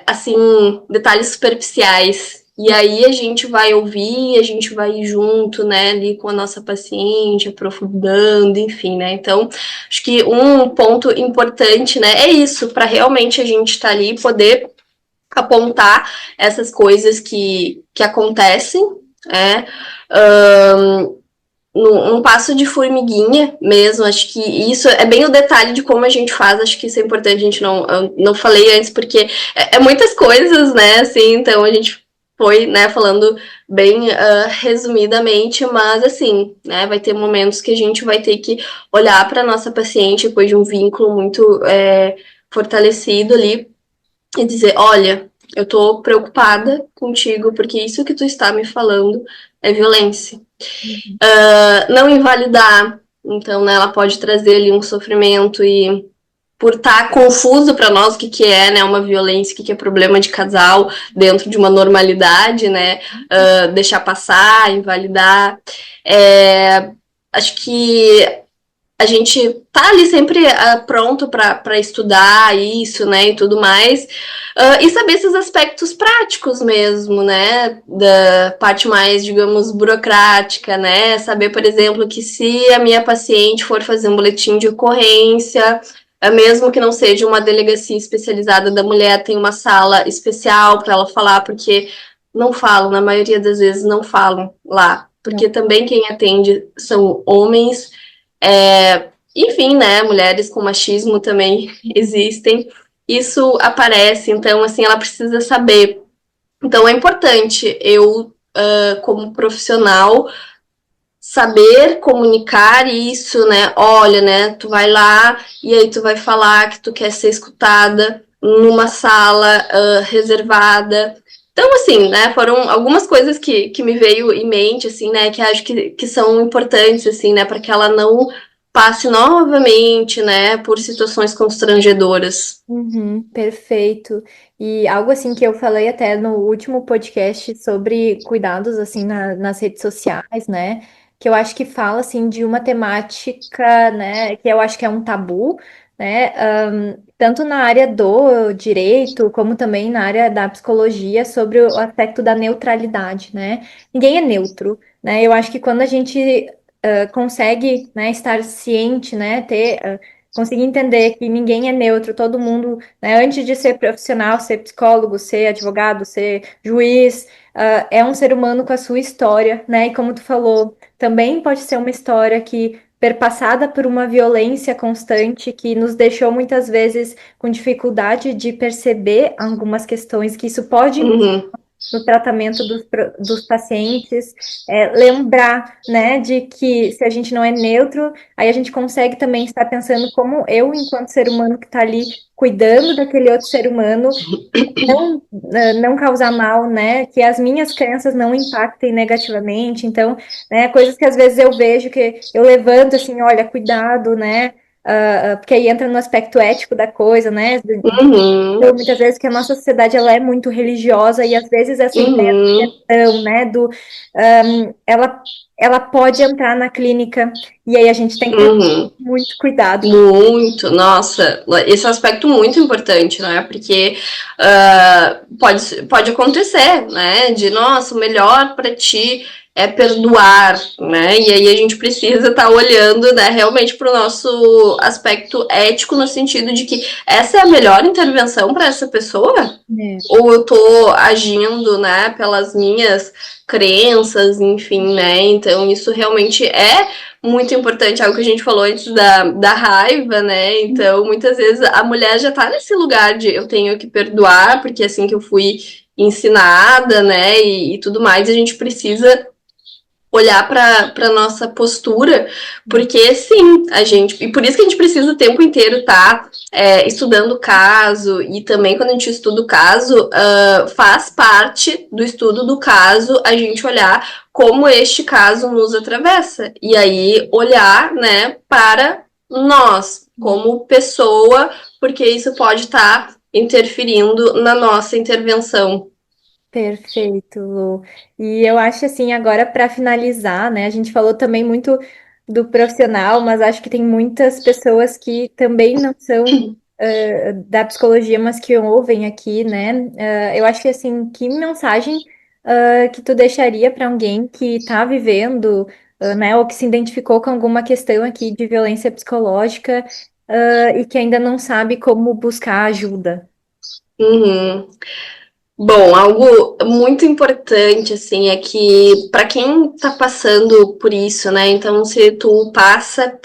assim, detalhes superficiais. E aí a gente vai ouvir, a gente vai junto, né, ali com a nossa paciente, aprofundando, enfim, né. Então, acho que um ponto importante, né, é isso, para realmente a gente estar ali e poder apontar essas coisas que acontecem, né, num passo de formiguinha mesmo. Acho que isso é bem o detalhe de como a gente faz. Acho que isso é importante, a gente não falei antes, porque é muitas coisas, né? Assim, então a gente foi, né, falando bem resumidamente, mas assim, né, vai ter momentos que a gente vai ter que olhar para nossa paciente depois de um vínculo muito fortalecido ali e dizer, olha, eu tô preocupada contigo porque isso que tu está me falando é violência. Uhum. Não invalidar. Então, né, ela pode trazer ali um sofrimento e por estar confuso para nós o que é, né, uma violência, o que é problema de casal dentro de uma normalidade, né, deixar passar, invalidar. Acho que a gente tá ali sempre pronto para estudar isso, né, e tudo mais, e saber esses aspectos práticos mesmo, né, da parte mais, digamos, burocrática, né, saber, por exemplo, que se a minha paciente for fazer um boletim de ocorrência, mesmo que não seja uma delegacia especializada da mulher, tem uma sala especial para ela falar, porque não falam, na maioria das vezes não falam lá, Não. porque também quem atende são homens, enfim, né, mulheres com machismo também existem, isso aparece, então, assim, ela precisa saber. Então, é importante eu, como profissional, saber comunicar isso, né? Olha, né? Tu vai lá e aí tu vai falar que tu quer ser escutada numa sala reservada. Então, assim, né? Foram algumas coisas que me veio em mente, assim, né? Que acho que são importantes, assim, né? Para que ela não passe novamente, né? Por situações constrangedoras. Uhum, perfeito. E algo assim que eu falei até no último podcast sobre cuidados assim nas redes sociais, né? Que eu acho que fala assim de uma temática, né? Que eu acho que é um tabu, né? Tanto na área do direito como também na área da psicologia sobre o aspecto da neutralidade, né? Ninguém é neutro, né? Eu acho que quando a gente consegue, né, estar ciente, né? Ter conseguir entender que ninguém é neutro, todo mundo, né, antes de ser profissional, ser psicólogo, ser advogado, ser juiz, é um ser humano com a sua história, né? E como tu falou, também pode ser uma história que perpassada por uma violência constante que nos deixou muitas vezes com dificuldade de perceber algumas questões que isso pode Uhum, no tratamento dos pacientes, lembrar, né, de que se a gente não é neutro, aí a gente consegue também estar pensando como eu, enquanto ser humano que está ali cuidando daquele outro ser humano, não causar mal, né, que as minhas crenças não impactem negativamente, então, né, coisas que às vezes eu vejo que eu levanto assim, olha, cuidado, né, porque aí entra no aspecto ético da coisa, né, uhum, então, muitas vezes que a nossa sociedade ela é muito religiosa e às vezes essa ideia do uhum, perdão, né, ela pode entrar na clínica e aí a gente tem que ter uhum. muito cuidado. Muito, nossa, esse é um aspecto muito importante, né? Porque pode acontecer, né? De nossa, o melhor para ti é perdoar, né? E aí a gente precisa estar olhando, né, realmente para o nosso aspecto ético, no sentido de que essa é a melhor intervenção para essa pessoa? É, Ou eu tô agindo, né, pelas minhas crenças, enfim, né? Então isso realmente é muito importante, algo que a gente falou antes da raiva, né? Então, muitas vezes a mulher já tá nesse lugar de eu tenho que perdoar, porque é assim que eu fui ensinada, né? E tudo mais, a gente precisa olhar para nossa postura, porque sim, a gente. E por isso que a gente precisa o tempo inteiro estar estudando o caso, e também quando a gente estuda o caso, faz parte do estudo do caso a gente olhar como este caso nos atravessa. E aí olhar, né, para nós, como pessoa, porque isso pode estar interferindo na nossa intervenção. perfeito, Lu. E eu acho assim, agora para finalizar, né, a gente falou também muito do profissional, mas acho que tem muitas pessoas que também não são da psicologia, mas que ouvem aqui, né? Eu acho que assim, que mensagem que tu deixaria para alguém que está vivendo, né, ou que se identificou com alguma questão aqui de violência psicológica, e que ainda não sabe como buscar ajuda? Uhum. Bom, algo muito importante, assim, é que para quem tá passando por isso, né? Então, se tu passa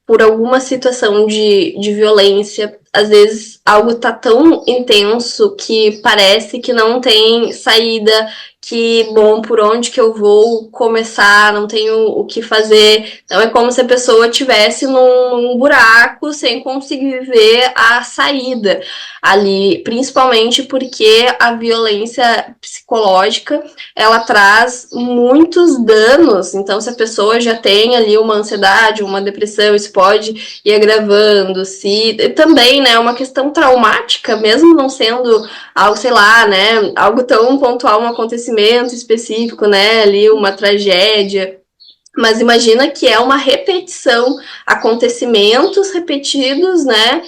por alguma situação de violência, às vezes algo tá tão intenso que parece que não tem saída, que, bom, por onde que eu vou começar, não tenho o que fazer. Então, é como se a pessoa estivesse num buraco sem conseguir ver a saída ali, principalmente porque a violência psicológica ela traz muitos danos. Então, se a pessoa já tem ali uma ansiedade, uma depressão, isso pode ir agravando. Se também, né, uma questão traumática, mesmo não sendo algo, sei lá, né, algo tão pontual, um acontecimento específico, né, ali uma tragédia. Mas imagina que é uma repetição, acontecimentos repetidos, né?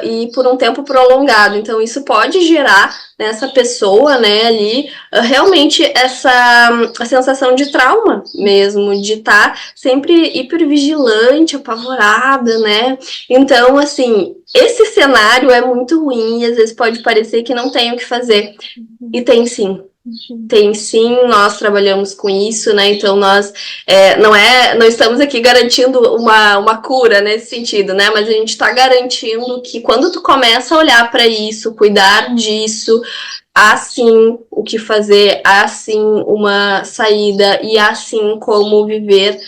E por um tempo prolongado. Então, isso pode gerar nessa pessoa, né, ali, realmente essa a sensação de trauma mesmo, de estar sempre hipervigilante, apavorada, né? Então, assim, esse cenário é muito ruim e às vezes pode parecer que não tem o que fazer. E tem sim. Uhum. Tem sim, nós trabalhamos com isso, né? Então nós não estamos aqui garantindo uma cura nesse sentido, né? Mas a gente está garantindo que quando tu começa a olhar para isso, cuidar disso, há sim o que fazer, há sim uma saída e há sim como viver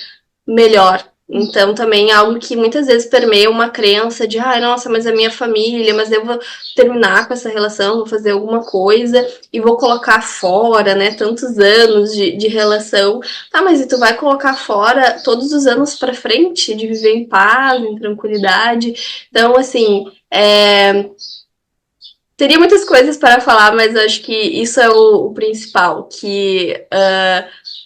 melhor. Então, também é algo que muitas vezes permeia uma crença de, ah, nossa, mas a minha família, mas eu vou terminar com essa relação, vou fazer alguma coisa e vou colocar fora, né? Tantos anos de relação. Tá, mas e tu vai colocar fora todos os anos para frente, de viver em paz, em tranquilidade? Então, assim, teria muitas coisas para falar, mas acho que isso é o principal, que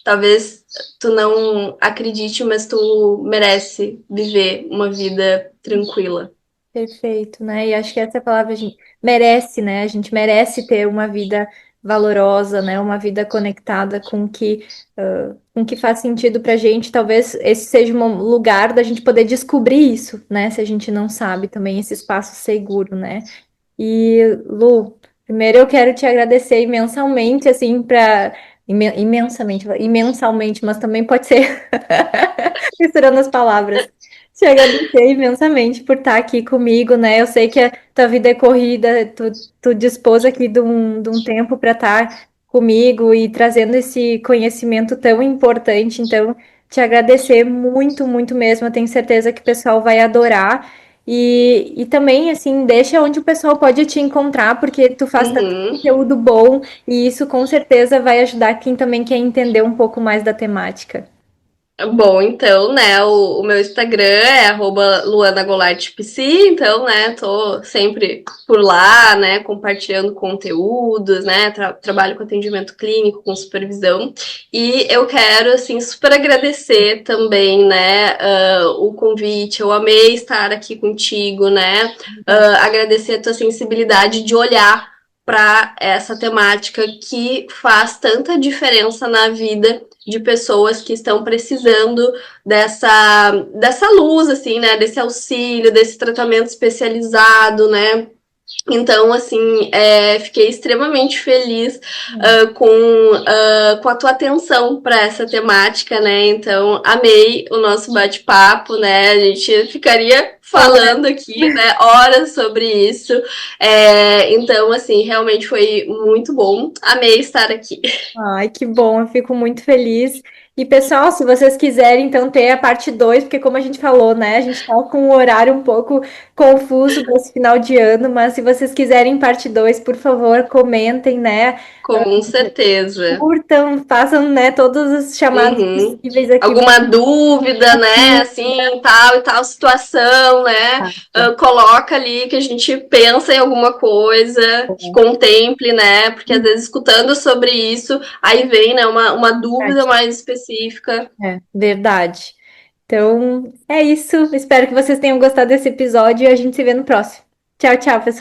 talvez tu não acredite, mas tu merece viver uma vida tranquila. Perfeito, né? E acho que essa palavra a gente merece, né? A gente merece ter uma vida valorosa, né? Uma vida conectada com o que faz sentido pra gente. Talvez esse seja um lugar da gente poder descobrir isso, né? Se a gente não sabe também esse espaço seguro, né? E, Lu, primeiro eu quero te agradecer imensamente, assim, imensamente, mas também pode ser misturando as palavras. Te agradecer imensamente por estar aqui comigo, né? Eu sei que a tua vida é corrida, tu dispôs aqui de um tempo para estar comigo e trazendo esse conhecimento tão importante. Então, te agradecer muito, muito mesmo. Eu tenho certeza que o pessoal vai adorar. E também, assim, deixa onde o pessoal pode te encontrar, porque tu faz tanto Uhum. conteúdo bom e isso com certeza vai ajudar quem também quer entender um pouco mais da temática. Bom, então, né, o meu Instagram é @luanagoulartpc, então, né, tô sempre por lá, né, compartilhando conteúdos, né, trabalho com atendimento clínico, com supervisão, e eu quero, assim, super agradecer também, né, o convite, eu amei estar aqui contigo, né, agradecer a tua sensibilidade de olhar para essa temática que faz tanta diferença na vida de pessoas que estão precisando dessa luz, assim, né? Desse auxílio, desse tratamento especializado, né? Então, assim, fiquei extremamente feliz com a tua atenção para essa temática, né? Então, amei o nosso bate-papo, né? A gente ficaria falando aqui, né, horas sobre isso. Então, assim, realmente foi muito bom. Amei estar aqui. Ai, que bom, eu fico muito feliz. E pessoal, se vocês quiserem então ter a parte 2, porque como a gente falou, né, a gente tá com um horário um pouco confuso nesse final de ano, mas se vocês quiserem parte 2, por favor, comentem, né, Com certeza. curtam, façam, né, todos os chamados Uhum. possíveis aqui. Alguma dúvida, né? Assim, tal e tal situação, né? Coloca ali que a gente pensa em alguma coisa, que contemple, né? Porque às vezes escutando sobre isso, aí vem, né, uma dúvida mais específica. Verdade. Então, é isso. Espero que vocês tenham gostado desse episódio e a gente se vê no próximo. Tchau, tchau, pessoal.